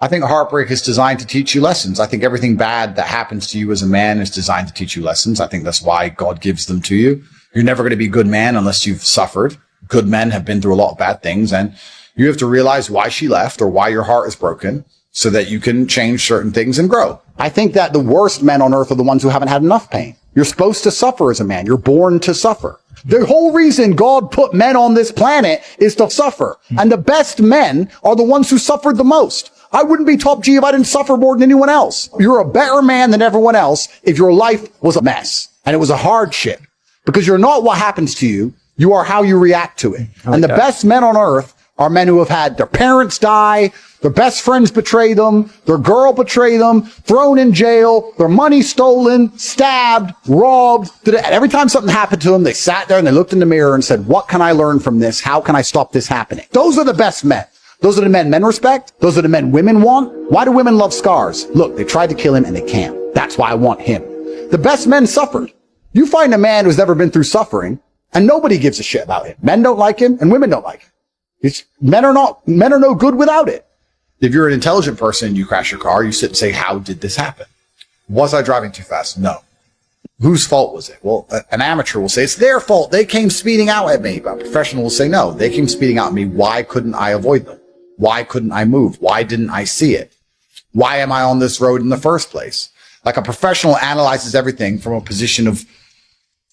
I think heartbreak is designed to teach you lessons. I think everything bad that happens to you as a man is designed to teach you lessons. I think that's why God gives them to you. You're never going to be a good man unless you've suffered. Good men have been through a lot of bad things, and you have to realize why she left or why your heart is broken so that you can change certain things and grow. I think that the worst men on earth are the ones who haven't had enough pain. You're supposed to suffer as a man. You're born to suffer. The whole reason God put men on this planet is to suffer. And the best men are the ones who suffered the most. I wouldn't be top G if I didn't suffer more than anyone else. You're a better man than everyone else if your life was a mess and it was a hardship. Because you're not what happens to you. You are how you react to it. And the best men on earth are men who have had their parents die, their best friends betray them, their girl betray them, thrown in jail, their money stolen, stabbed, robbed. Every time something happened to them, they sat there and they looked in the mirror and said, what can I learn from this? How can I stop this happening? Those are the best men. Those are the men respect. Those are the men women want. Why do women love scars? Look, they tried to kill him and they can't. That's why I want him. The best men suffered. You find a man who's never been through suffering and nobody gives a shit about him. Men don't like him and women don't like him. Men are no good without it. If you're an intelligent person and you crash your car, you sit and say, how did this happen? Was I driving too fast? No. Whose fault was it? Well, an amateur will say, it's their fault. They came speeding out at me. But a professional will say, no, they came speeding out at me. Why couldn't I avoid them? Why couldn't I move? Why didn't I see it? Why am I on this road in the first place? Like a professional analyzes everything from a position of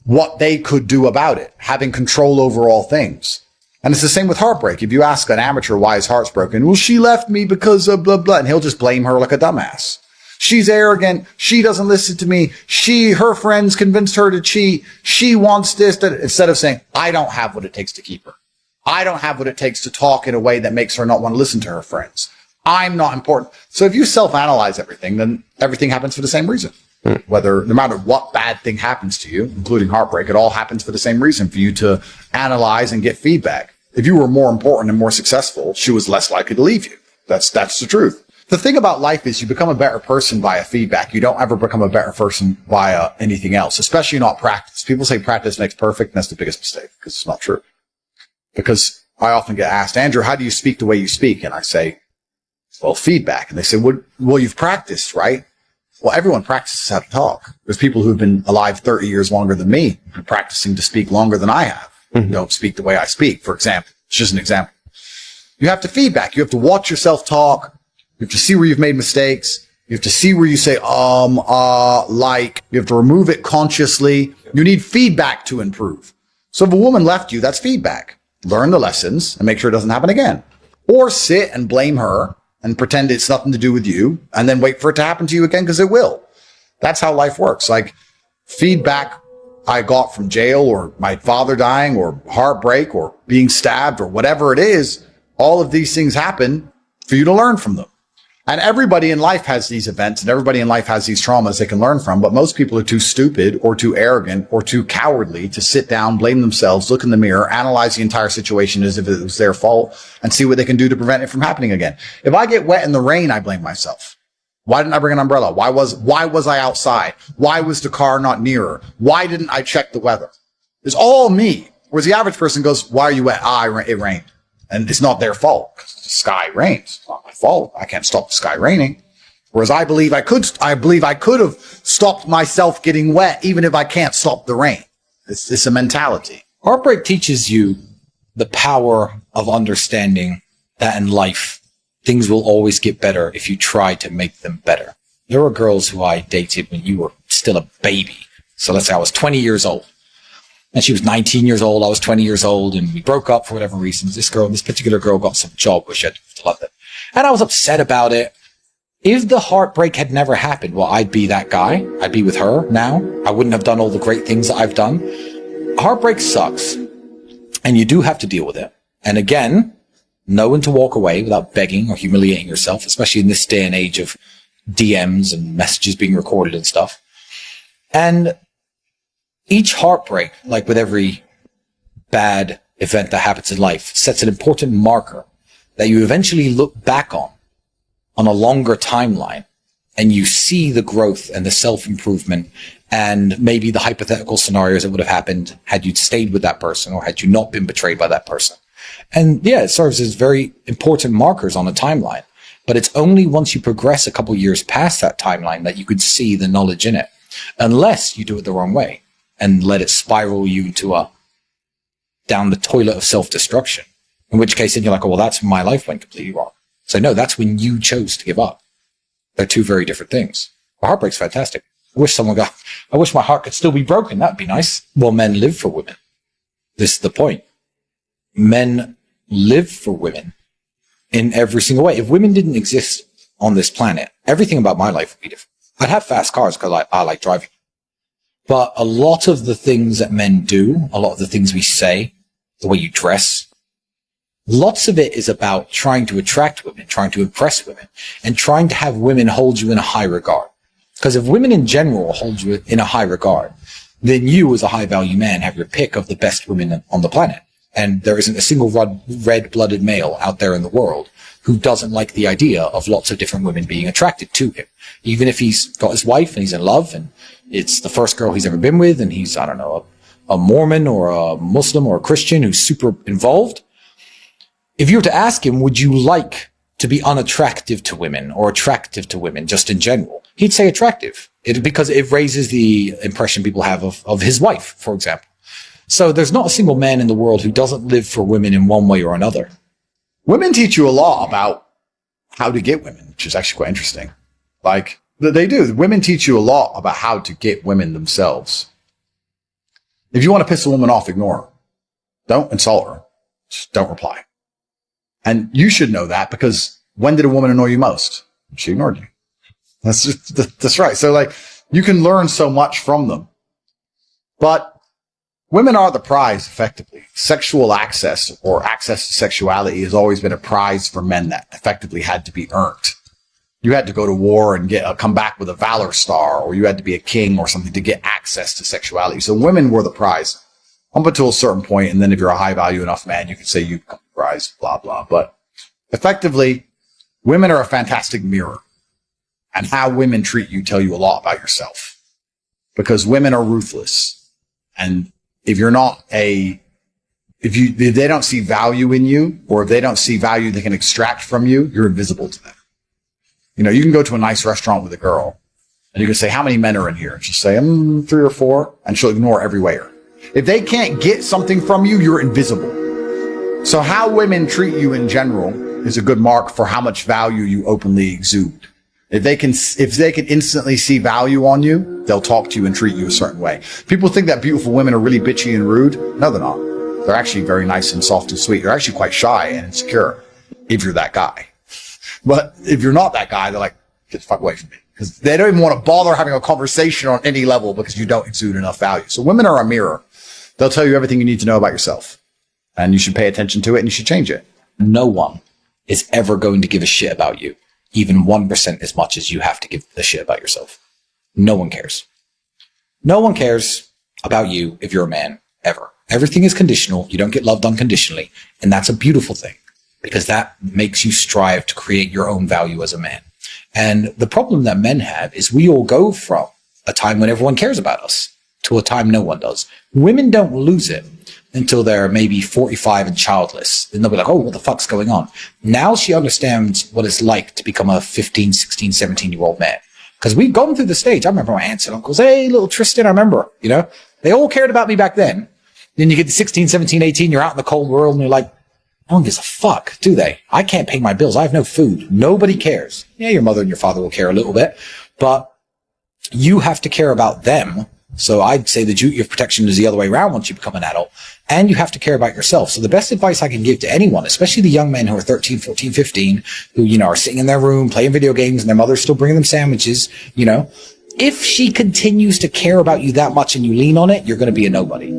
what they could do about it, having control over all things. And it's the same with heartbreak. If you ask an amateur why his heart's broken, well, she left me because of blah, blah, and he'll just blame her like a dumbass. She's arrogant. She doesn't listen to me. Her friends convinced her to cheat. She wants this, that, instead of saying, I don't have what it takes to keep her. I don't have what it takes to talk in a way that makes her not want to listen to her friends. I'm not important. So if you self-analyze everything, then everything happens for the same reason. Whether, no matter what bad thing happens to you, including heartbreak, it all happens for the same reason, for you to analyze and get feedback. If you were more important and more successful, she was less likely to leave you. That's the truth. The thing about life is you become a better person via feedback. You don't ever become a better person via anything else, especially not practice. People say practice makes perfect, and that's the biggest mistake, because it's not true. Because I often get asked, Andrew, how do you speak the way you speak? And I say, well, feedback. And they say, well, you've practiced, right? Well, everyone practices how to talk. There's people who've been alive 30 years longer than me, practicing to speak longer than I have. Don't speak the way I speak, for example. It's just an example. You have to feedback. You have to watch yourself talk. You have to see where you've made mistakes. You have to see where you say, like. You have to remove it consciously. You need feedback to improve. So if a woman left you, that's feedback. Learn the lessons and make sure it doesn't happen again. Or sit and blame her and pretend it's nothing to do with you and then wait for it to happen to you again, because it will. That's how life works. Like, feedback I got from jail or my father dying or heartbreak or being stabbed or whatever it is, all of these things happen for you to learn from them. And everybody in life has these events and everybody in life has these traumas they can learn from, but most people are too stupid or too arrogant or too cowardly to sit down, blame themselves, look in the mirror, analyze the entire situation as if it was their fault, and see what they can do to prevent it from happening again. If I get wet in the rain, I blame myself. Why didn't I bring an umbrella? Why was I outside? Why was the car not nearer? Why didn't I check the weather? It's all me. Whereas the average person goes, why are you wet? It rained. And it's not their fault, because the sky rains. It's not my fault. I can't stop the sky raining. Whereas I believe I could have stopped myself getting wet, even if I can't stop the rain. It's a mentality. Heartbreak teaches you the power of understanding that in life, things will always get better if you try to make them better. There were girls who I dated when you were still a baby. So let's say I was 20 years old. And she was 19 years old. I was 20 years old. And we broke up for whatever reasons. This particular girl got some job where she had to move to London. And I was upset about it. If the heartbreak had never happened, well, I'd be that guy. I'd be with her now. I wouldn't have done all the great things that I've done. Heartbreak sucks. And you do have to deal with it. And again, know when to walk away without begging or humiliating yourself, especially in this day and age of DMs and messages being recorded and stuff. And each heartbreak, like with every bad event that happens in life, sets an important marker that you eventually look back on a longer timeline, and you see the growth and the self-improvement and maybe the hypothetical scenarios that would have happened had you stayed with that person or had you not been betrayed by that person. And yeah, it serves as very important markers on a timeline. But it's only once you progress a couple years past that timeline that you could see the knowledge in it, unless you do it the wrong way and let it spiral you into down the toilet of self-destruction. In which case, then you're like, oh, well, that's when my life went completely wrong. So no, that's when you chose to give up. They're two very different things. Well, heartbreak's fantastic. I wish my heart could still be broken. That'd be nice. Well, men live for women. This is the point. Men live for women in every single way. If women didn't exist on this planet, everything about my life would be different. I'd have fast cars because I like driving. But a lot of the things that men do, a lot of the things we say, the way you dress, lots of it is about trying to attract women, trying to impress women, and trying to have women hold you in a high regard. Because if women in general hold you in a high regard, then you as a high value man have your pick of the best women on the planet. And there isn't a single red-blooded male out there in the world who doesn't like the idea of lots of different women being attracted to him. Even if he's got his wife and he's in love and it's the first girl he's ever been with and he's, I don't know, a Mormon or a Muslim or a Christian who's super involved. If you were to ask him, would you like to be unattractive to women or attractive to women just in general? He'd say attractive because it raises the impression people have of his wife, for example. So there's not a single man in the world who doesn't live for women in one way or another. Women teach you a lot about how to get women, which is actually quite interesting. Like, they do. Women teach you a lot about how to get women themselves. If you want to piss a woman off, ignore her. Don't insult her. Just don't reply. And you should know that because when did a woman annoy you most? She ignored you. That's right. So like, you can learn so much from them. But women are the prize, effectively. Sexual access or access to sexuality has always been a prize for men that effectively had to be earned. You had to go to war and come back with a Valor Star, or you had to be a king or something to get access to sexuality. So women were the prize up until a certain point, and then if you're a high value enough man, you could say you become the prize, blah, blah. But effectively, women are a fantastic mirror. And how women treat you tell you a lot about yourself. Because women are ruthless. And if you're not if they don't see value in you, or if they don't see value they can extract from you, you're invisible to them. You know, you can go to a nice restaurant with a girl and you can say, how many men are in here? And she'll say, 3 or 4. And she'll ignore every waiter. If they can't get something from you, you're invisible. So how women treat you in general is a good mark for how much value you openly exude. If they can instantly see value on you, they'll talk to you and treat you a certain way. People think that beautiful women are really bitchy and rude. No, they're not. They're actually very nice and soft and sweet. They're actually quite shy and insecure if you're that guy. But if you're not that guy, they're like, get the fuck away from me. Because they don't even want to bother having a conversation on any level because you don't exude enough value. So women are a mirror. They'll tell you everything you need to know about yourself. And you should pay attention to it and you should change it. No one is ever going to give a shit about you, even 1% as much as you have to give a shit about yourself. No one cares. No one cares about you if you're a man, ever. Everything is conditional. You don't get loved unconditionally. And that's a beautiful thing because that makes you strive to create your own value as a man. And the problem that men have is we all go from a time when everyone cares about us to a time no one does. Women don't lose it until they're maybe 45 and childless. Then they'll be like, oh, what the fuck's going on? Now she understands what it's like to become a 15, 16, 17-year-old man. Because we've gone through the stage. I remember my aunts and uncles, hey, little Tristan, I remember, they all cared about me back then. Then you get to 16, 17, 18, you're out in the cold world and you're like, no one gives a fuck, do they? I can't pay my bills. I have no food. Nobody cares. Yeah, your mother and your father will care a little bit, but you have to care about them. So I'd say the duty of protection is the other way around once you become an adult. And you have to care about yourself. So the best advice I can give to anyone, especially the young men who are 13, 14, 15, who, are sitting in their room playing video games and their mother's still bringing them sandwiches, if she continues to care about you that much and you lean on it, you're going to be a nobody.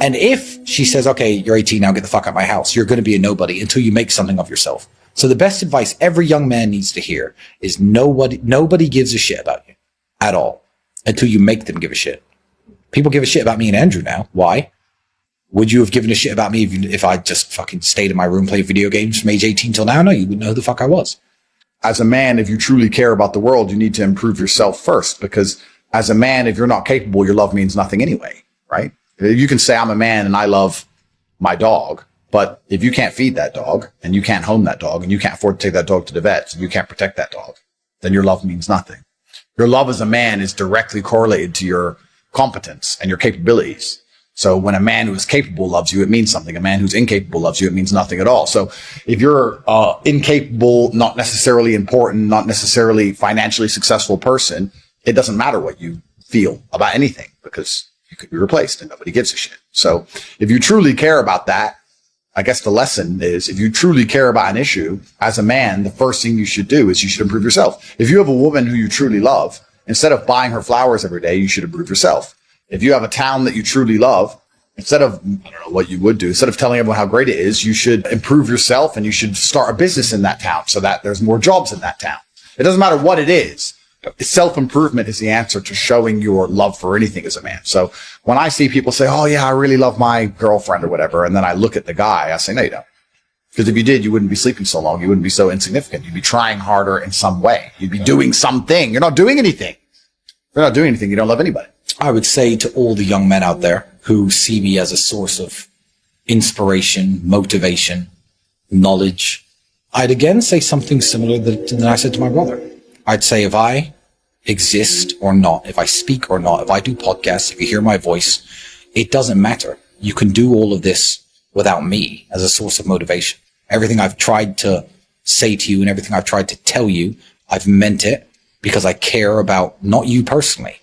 And if she says, okay, you're 18 now, get the fuck out of my house, you're going to be a nobody until you make something of yourself. So the best advice every young man needs to hear is nobody gives a shit about you at all until you make them give a shit. People give a shit about me and Andrew now. Why? Would you have given a shit about me if I just fucking stayed in my room playing video games from age 18 till now? No, you wouldn't know who the fuck I was. As a man, if you truly care about the world, you need to improve yourself first, because as a man, if you're not capable, your love means nothing anyway, right? You can say I'm a man and I love my dog, But if you can't feed that dog and you can't home that dog and you can't afford to take that dog to the vet and you can't protect that dog, then your love means nothing. Your love as a man is directly correlated to your competence and your capabilities. So when a man who is capable loves you, it means something. A man who's incapable loves you, it means nothing at all. So if you're incapable, not necessarily important, not necessarily financially successful person, it doesn't matter what you feel about anything because you could be replaced and nobody gives a shit. So if you truly care about that, I guess the lesson is if you truly care about an issue as a man, the first thing you should do is you should improve yourself. If you have a woman who you truly love, instead of buying her flowers every day, you should improve yourself. If you have a town that you truly love, instead of, I don't know what you would do, instead of telling everyone how great it is, you should improve yourself and you should start a business in that town so that there's more jobs in that town. It doesn't matter what it is. Self-improvement is the answer to showing your love for anything as a man. So when I see people say, oh yeah, I really love my girlfriend or whatever, and then I look at the guy, I say, no, you don't. Because if you did, you wouldn't be sleeping so long. You wouldn't be so insignificant. You'd be trying harder in some way. You'd be doing something. You're not doing anything. If you're not doing anything, you don't love anybody. I would say to all the young men out there who see me as a source of inspiration, motivation, knowledge, I'd again say something similar than I said to my brother. I'd say if I exist or not, if I speak or not, if I do podcasts, if you hear my voice, it doesn't matter. You can do all of this without me as a source of motivation. Everything I've tried to say to you and everything I've tried to tell you, I've meant it because I care about not you personally,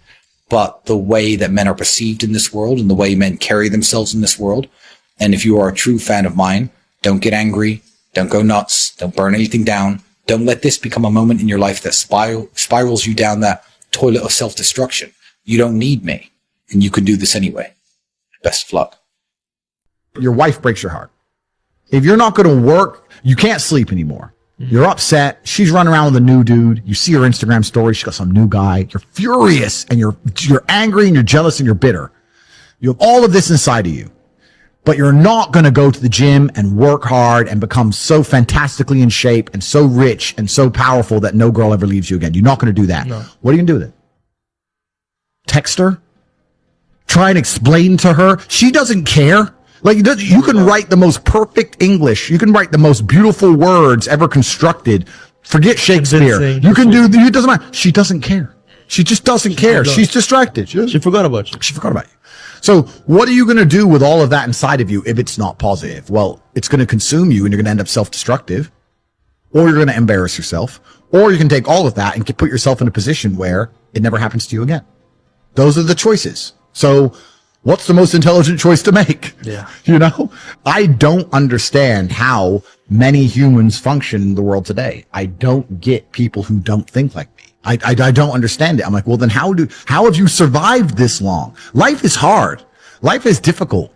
but the way that men are perceived in this world and the way men carry themselves in this world. And if you are a true fan of mine, don't get angry. Don't go nuts. Don't burn anything down. Don't let this become a moment in your life that spirals you down that toilet of self-destruction. You don't need me, and you can do this anyway. Best of luck. Your wife breaks your heart. If you're not going to work, you can't sleep anymore. You're upset. She's running around with a new dude. You see her Instagram story. She got some new guy. You're furious and you're angry and you're jealous and you're bitter. You have all of this inside of you, but you're not going to go to the gym and work hard and become so fantastically in shape and so rich and so powerful that no girl ever leaves you again. You're not going to do that. No. What are you going to do with it? Text her? Try and explain to her? She doesn't care. Like, you can write the most perfect English. You can write the most beautiful words ever constructed. Forget Shakespeare. You can do, it doesn't matter. She doesn't care. She just doesn't care. She's distracted. She forgot about you. She forgot about you. So what are you going to do with all of that inside of you if it's not positive? Well, it's going to consume you and you're going to end up self-destructive, or you're going to embarrass yourself, or you can take all of that and put yourself in a position where it never happens to you again. Those are the choices. So what's the most intelligent choice to make? Yeah. You know, I don't understand how many humans function in the world today. I don't get people who don't think like me. I don't understand it. I'm like, well, then how have you survived this long? Life is hard. Life is difficult.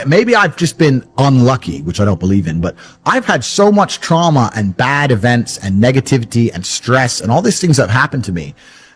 Maybe I've just been unlucky, which I don't believe in, but I've had so much trauma and bad events and negativity and stress and all these things that have happened to me.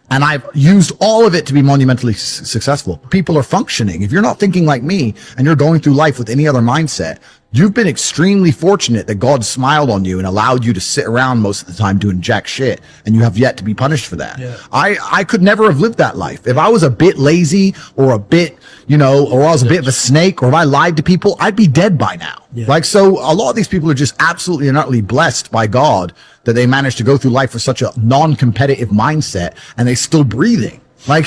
And I've used all of it to be monumentally successful. People are functioning. If you're not thinking like me and you're going through life with any other mindset, you've been extremely fortunate that God smiled on you and allowed you to sit around most of the time doing jack shit, and you have yet to be punished for that. Yeah. I could never have lived that life. If I was a bit lazy or a bit, or I was a bit of a snake, or if I lied to people, I'd be dead by now. Yeah. Like, so a lot of these people are just absolutely and utterly blessed by God that they managed to go through life with such a non-competitive mindset and they're still breathing. Like,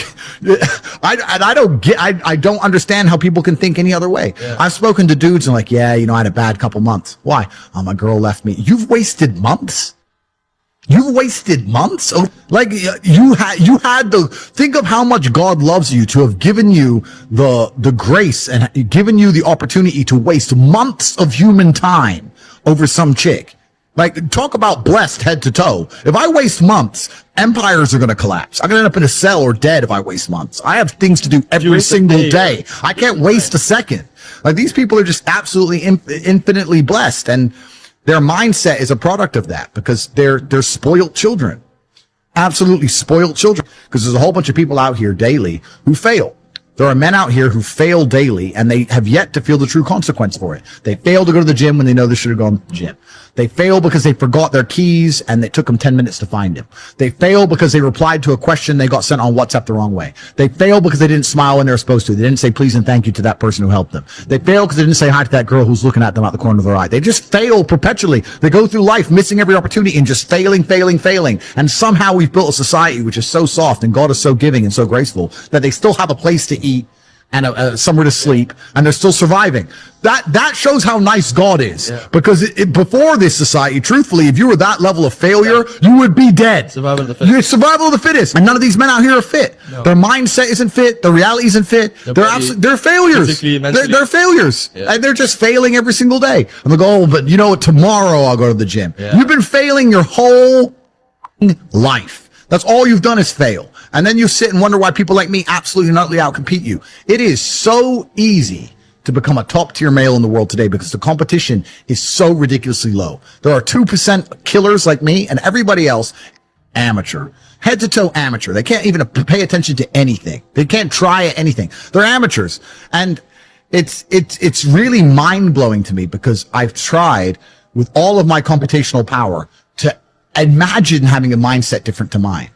I don't understand how people can think any other way. Yeah. I've spoken to dudes and like, yeah, I had a bad couple months. Why? Oh, my girl left me. You've wasted months. You've wasted months. Oh, like you had think of how much God loves you to have given you the grace and given you the opportunity to waste months of human time over some chick. Like, talk about blessed head to toe. If I waste months, empires are going to collapse. I'm going to end up in a cell or dead if I waste months. I have things to do every single day. I can't waste a second. Like, these people are just absolutely infinitely blessed. And their mindset is a product of that because they're spoiled children. Absolutely spoiled children. Because there's a whole bunch of people out here daily who fail. There are men out here who fail daily and they have yet to feel the true consequence for it. They fail to go to the gym when they know they should have gone to the gym. They fail because they forgot their keys and it took them 10 minutes to find them. They fail because they replied to a question they got sent on WhatsApp the wrong way. They fail because they didn't smile when they were supposed to. They didn't say please and thank you to that person who helped them. They fail because they didn't say hi to that girl who's looking at them out the corner of their eye. They just fail perpetually. They go through life missing every opportunity and just failing. And somehow we've built a society which is so soft and God is so giving and so graceful that they still have a place to eat and somewhere to sleep, and they're still surviving. That shows how nice God is. Yeah. Because before this society, truthfully, if you were that level of failure, you would be dead. Survival of the fittest. You're survival of the fittest. And none of these men out here are fit. No. Their mindset isn't fit. Their reality isn't fit. They're failures. They're failures. Yeah. And they're just failing every single day. And they go, oh, but you know what? Tomorrow I'll go to the gym. Yeah. You've been failing your whole life. That's all you've done is fail. And then you sit and wonder why people like me absolutely and utterly outcompete you. It is so easy to become a top tier male in the world today because the competition is so ridiculously low. There are 2% killers like me and everybody else amateur. Head to toe amateur. They can't even pay attention to anything. They can't try anything. They're amateurs. And it's really mind blowing to me because I've tried with all of my computational power to imagine having a mindset different to mine.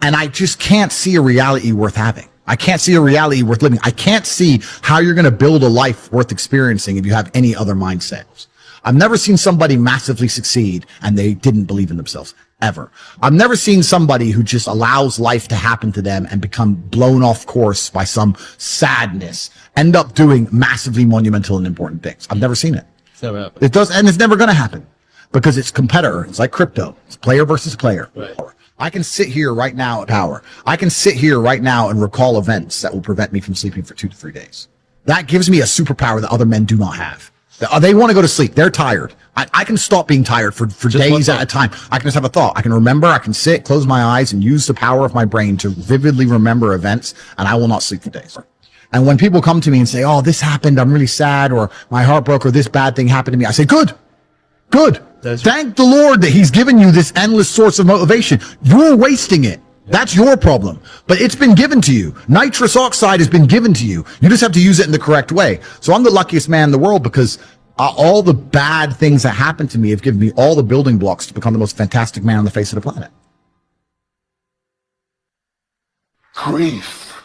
And I just can't see a reality worth having. I can't see a reality worth living. I can't see how you're going to build a life worth experiencing if you have any other mindset. I've never seen somebody massively succeed and they didn't believe in themselves, ever. I've never seen somebody who just allows life to happen to them and become blown off course by some sadness, end up doing massively monumental and important things. I've never seen it. It's never happened. It does, and it's never going to happen because it's competitor. It's like crypto. It's player versus player. Right. I can sit here right now at power. I can sit here right now and recall events that will prevent me from sleeping for 2 to 3 days. That gives me a superpower that other men do not have. They want to go to sleep. They're tired. I can stop being tired for days at a time. I can just have a thought. I can remember. I can sit, close my eyes, and use the power of my brain to vividly remember events, and I will not sleep for days. And when people come to me and say, oh, this happened, I'm really sad, or my heart broke, or this bad thing happened to me, I say, good. Thank the Lord that he's given you this endless source of motivation. You're wasting it. That's your problem. But it's been given to you. Nitrous oxide has been given to you. You just have to use it in the correct way. So I'm the luckiest man in the world because all the bad things that happened to me have given me all the building blocks to become the most fantastic man on the face of the planet. Grief.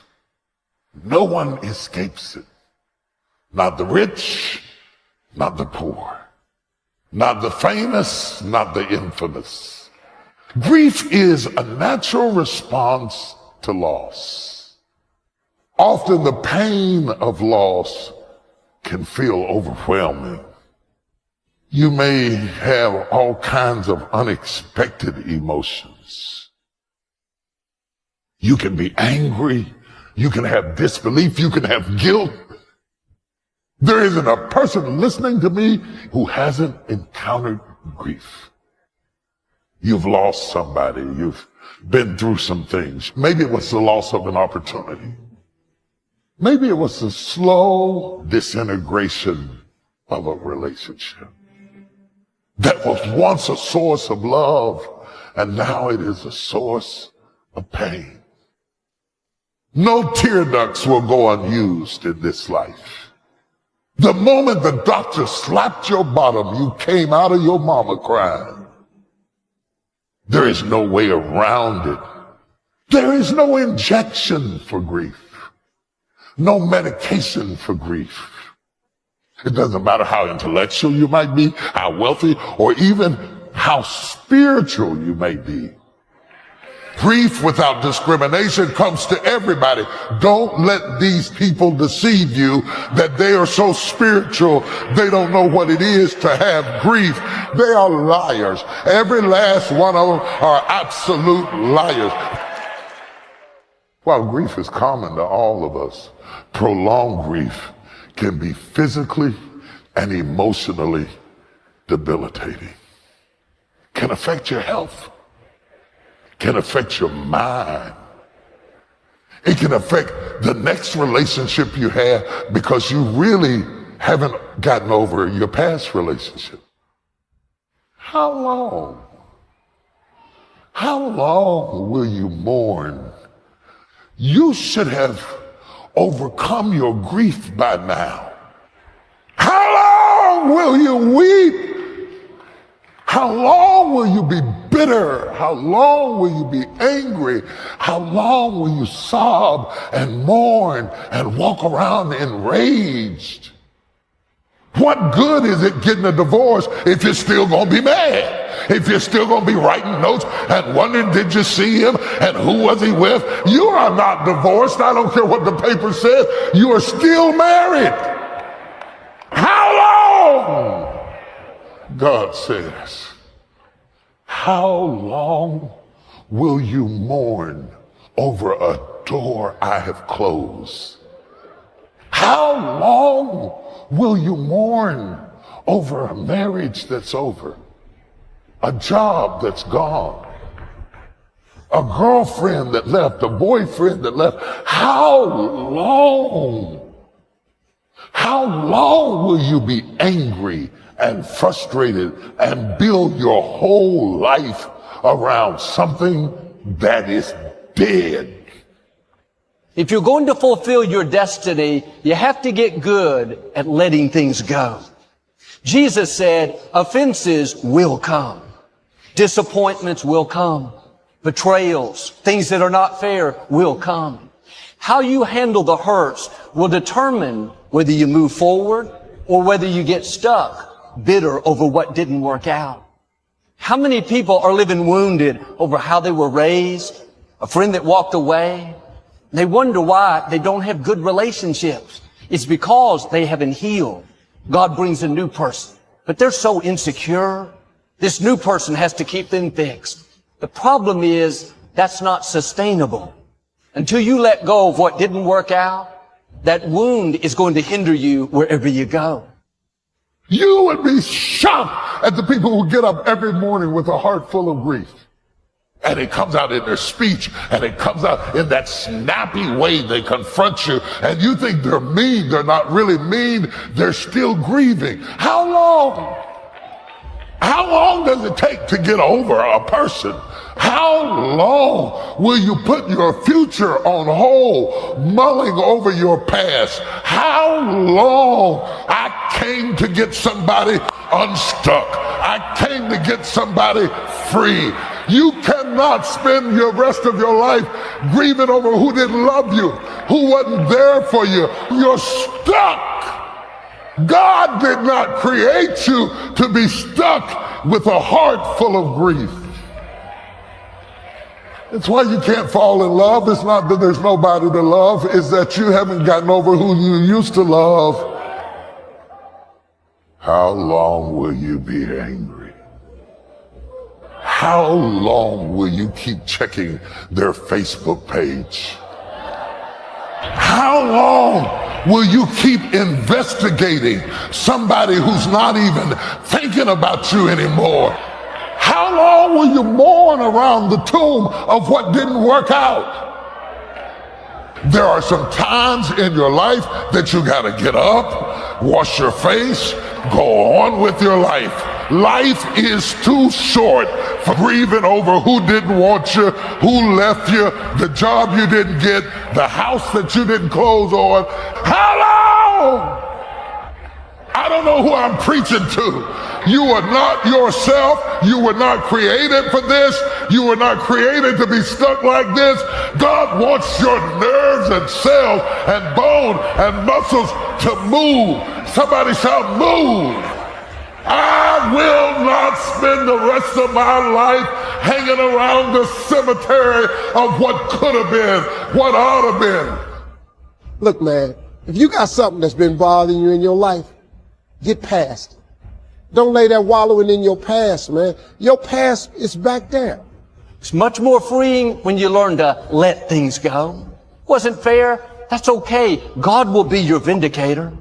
No one escapes it. Not the rich, not the poor. Not the famous, not the infamous. Grief is a natural response to loss. Often the pain of loss can feel overwhelming. You may have all kinds of unexpected emotions. You can be angry. You can have disbelief. You can have guilt. There isn't a person listening to me who hasn't encountered grief. You've lost somebody. You've been through some things. Maybe it was the loss of an opportunity. Maybe it was the slow disintegration of a relationship that was once a source of love, and now it is a source of pain. No tear ducts will go unused in this life. The moment the doctor slapped your bottom, you came out of your mama crying. There is no way around it. There is no injection for grief. No medication for grief. It doesn't matter how intellectual you might be, how wealthy, or even how spiritual you may be. Grief without discrimination comes to everybody. Don't let these people deceive you that they are so spiritual they don't know what it is to have grief. They are liars. Every last one of them are absolute liars. While grief is common to all of us, prolonged grief can be physically and emotionally debilitating. Can affect your health. Can affect your mind. It can affect the next relationship you have because you really haven't gotten over your past relationship. How long? How long will you mourn? You should have overcome your grief by now. How long will you weep? How long will you be bitter? How long will you be angry? How long will you sob and mourn and walk around enraged? What good is it getting a divorce if you're still going to be mad? If you're still going to be writing notes and wondering, did you see him and who was he with? You are not divorced. I don't care what the paper says. You are still married. How long? God says, how long will you mourn over a door I have closed? How long will you mourn over a marriage that's over? A job that's gone? A girlfriend that left? A boyfriend that left? How long? How long will you be angry and frustrated and build your whole life around something that is dead? If you're going to fulfill your destiny, you have to get good at letting things go. Jesus said, offenses will come. Disappointments will come. Betrayals, things that are not fair will come. How you handle the hurts will determine whether you move forward or whether you get stuck, bitter over what didn't work out. How many people are living wounded over how they were raised, a friend that walked away? They wonder why they don't have good relationships. It's because they haven't healed. God brings a new person, but they're so insecure. This new person has to keep them fixed. The problem is that's not sustainable. Until you let go of what didn't work out, that wound is going to hinder you wherever you go. You would be shocked at the people who get up every morning with a heart full of grief. And it comes out in their speech, and it comes out in that snappy way they confront you, and you think they're mean. They're not really mean. They're still grieving. How long? How long does it take to get over a person? How long will you put your future on hold, mulling over your past? How long? I came to get somebody unstuck. I came to get somebody free. You cannot spend your rest of your life grieving over who didn't love you, who wasn't there for you. You're stuck. God did not create you to be stuck with a heart full of grief. It's why you can't fall in love. It's not that there's nobody to love. It's that you haven't gotten over who you used to love. How long will you be angry? How long will you keep checking their Facebook page? How long will you keep investigating somebody who's not even thinking about you anymore? How long will you mourn around the tomb of what didn't work out? There are some times in your life that you gotta get up, wash your face, go on with your life. Life is too short for grieving over who didn't want you, who left you, the job you didn't get, the house that you didn't close on. How long? I don't know who I'm preaching to. You are not yourself. You were not created for this. You were not created to be stuck like this. God wants your nerves and cells and bone and muscles to move. Somebody shout, move. I will not spend the rest of my life hanging around the cemetery of what could have been, what ought to have been. Look, man, if you got something that's been bothering you in your life, get past it. Don't lay there wallowing in your past, man. Your past is back there. It's much more freeing when you learn to let things go. Wasn't fair? That's okay. God will be your vindicator.